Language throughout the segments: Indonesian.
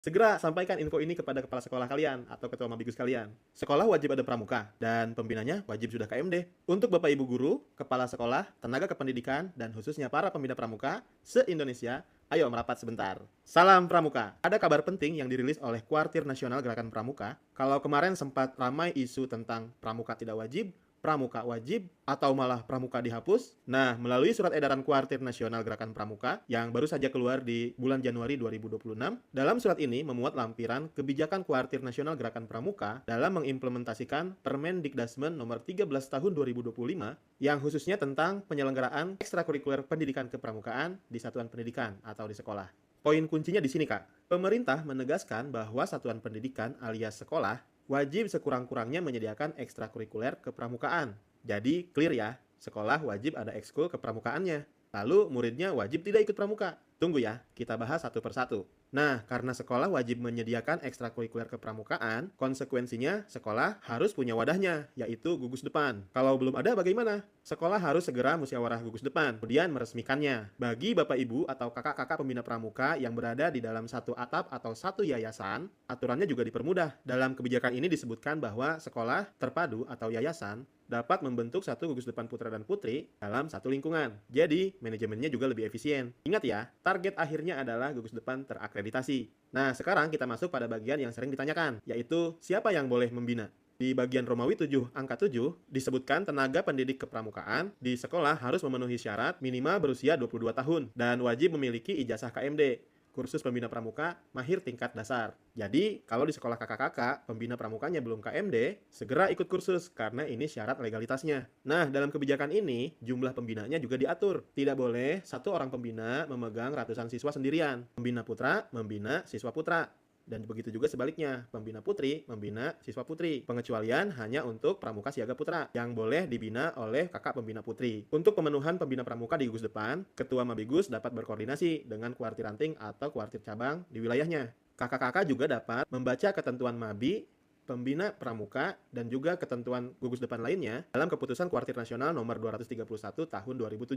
Segera sampaikan info ini kepada kepala sekolah kalian atau ketua mabigus kalian. Sekolah wajib ada pramuka dan pembinanya wajib sudah KMD. Untuk Bapak Ibu guru, kepala sekolah, tenaga kependidikan, dan khususnya para pembina pramuka se-Indonesia, ayo merapat sebentar. Salam Pramuka. Ada kabar penting yang dirilis oleh Kuartir Nasional Gerakan Pramuka. Kalau kemarin sempat ramai isu tentang pramuka tidak wajib, pramuka wajib, atau malah pramuka dihapus. Nah, melalui surat edaran Kuartir Nasional Gerakan Pramuka yang baru saja keluar di bulan Januari 2026, dalam surat ini memuat lampiran kebijakan Kuartir Nasional Gerakan Pramuka dalam mengimplementasikan Permendikdasmen nomor 13 tahun 2025 yang khususnya tentang penyelenggaraan ekstrakurikuler pendidikan kepramukaan di satuan pendidikan atau di sekolah. Poin kuncinya di sini, Kak. Pemerintah menegaskan bahwa satuan pendidikan alias sekolah wajib sekurang-kurangnya menyediakan ekstrakurikuler kepramukaan. Jadi, clear ya, sekolah wajib ada ekskul kepramukaannya. Lalu, muridnya wajib tidak ikut pramuka. Tunggu ya, kita bahas satu persatu. Nah, karena sekolah wajib menyediakan ekstrakurikuler kepramukaan, konsekuensinya sekolah harus punya wadahnya, yaitu gugus depan. Kalau belum ada bagaimana? Sekolah harus segera musyawarah gugus depan, kemudian meresmikannya. Bagi Bapak Ibu atau kakak-kakak pembina pramuka yang berada di dalam satu atap atau satu yayasan, aturannya juga dipermudah. Dalam kebijakan ini disebutkan bahwa sekolah terpadu atau yayasan dapat membentuk satu gugus depan putra dan putri dalam satu lingkungan. Jadi, manajemennya juga lebih efisien. Ingat ya, target akhirnya adalah gugus depan terakreditasi. Nah, sekarang kita masuk pada bagian yang sering ditanyakan, yaitu siapa yang boleh membina? Di bagian Romawi 7 angka 7 disebutkan tenaga pendidik kepramukaan di sekolah harus memenuhi syarat minimal berusia 22 tahun dan wajib memiliki ijazah KMD. Kursus pembina pramuka mahir tingkat dasar. Jadi, kalau di sekolah kakak-kakak, pembina pramukanya belum KMD, segera ikut kursus karena ini syarat legalitasnya. Nah, dalam kebijakan ini, jumlah pembinanya juga diatur. Tidak boleh satu orang pembina memegang ratusan siswa sendirian. Pembina putra membina siswa putra. Dan begitu juga sebaliknya, pembina putri membina siswa putri. Pengecualian hanya untuk pramuka siaga putra yang boleh dibina oleh kakak pembina putri. Untuk pemenuhan pembina pramuka di gugus depan, ketua mabigus dapat berkoordinasi dengan kuartir ranting atau kuartir cabang di wilayahnya. Kakak-kakak juga dapat membaca ketentuan mabi, pembina pramuka, dan juga ketentuan gugus depan lainnya dalam keputusan Kuartir Nasional nomor 231 tahun 2007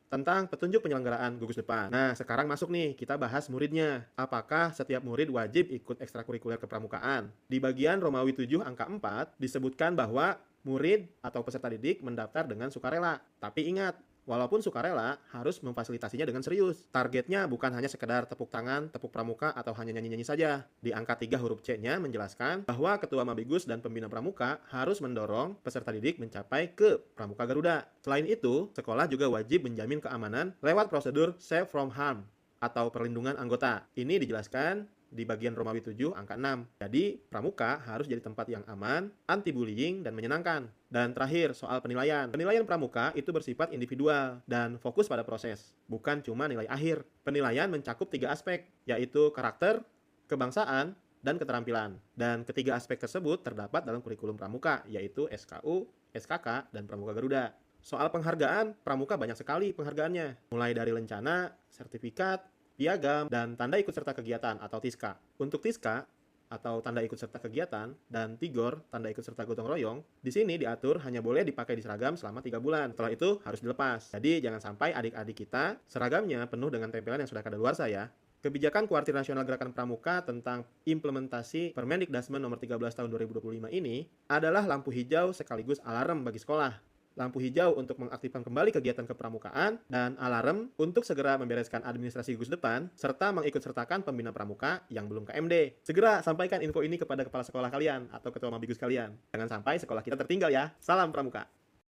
tentang petunjuk penyelenggaraan gugus depan. Nah, sekarang masuk nih, kita bahas muridnya. Apakah setiap murid wajib ikut ekstrakurikuler kepramukaan? Di bagian Romawi 7 angka 4 disebutkan bahwa murid atau peserta didik mendaftar dengan sukarela. Tapi ingat, walaupun sukarela, harus memfasilitasinya dengan serius. Targetnya bukan hanya sekedar tepuk tangan, tepuk pramuka, atau hanya nyanyi-nyanyi saja. Di angka 3 huruf C-nya menjelaskan bahwa ketua mabigus dan pembina pramuka harus mendorong peserta didik mencapai ke Pramuka Garuda. Selain itu, sekolah juga wajib menjamin keamanan lewat prosedur Safe from Harm atau perlindungan anggota. Ini dijelaskan di bagian Romawi 7 angka 6. Jadi, pramuka harus jadi tempat yang aman, anti-bullying, dan menyenangkan. Dan terakhir, soal penilaian. Penilaian pramuka itu bersifat individual dan fokus pada proses, bukan cuma nilai akhir. Penilaian mencakup 3 aspek, yaitu karakter, kebangsaan, dan keterampilan. Dan ketiga aspek tersebut terdapat dalam kurikulum pramuka, yaitu SKU, SKK, dan Pramuka Garuda. Soal penghargaan, pramuka banyak sekali penghargaannya. Mulai dari lencana, sertifikat, piagam, dan tanda ikut serta kegiatan atau TISKA. Untuk TISKA atau tanda ikut serta kegiatan dan TIGOR, tanda ikut serta gotong royong, di sini diatur hanya boleh dipakai di seragam selama 3 bulan. Setelah itu harus dilepas. Jadi jangan sampai adik-adik kita seragamnya penuh dengan tempelan yang sudah kadaluarsa ya. Kebijakan Kuartir Nasional Gerakan Pramuka tentang implementasi Permendikdasmen nomor 13 tahun 2025 ini adalah lampu hijau sekaligus alarm bagi sekolah. Lampu hijau untuk mengaktifkan kembali kegiatan kepramukaan, dan alarm untuk segera membereskan administrasi gugus depan, serta mengikutsertakan pembina pramuka yang belum KMD. Segera sampaikan info ini kepada kepala sekolah kalian atau ketua mabigus kalian. Jangan sampai sekolah kita tertinggal ya. Salam Pramuka.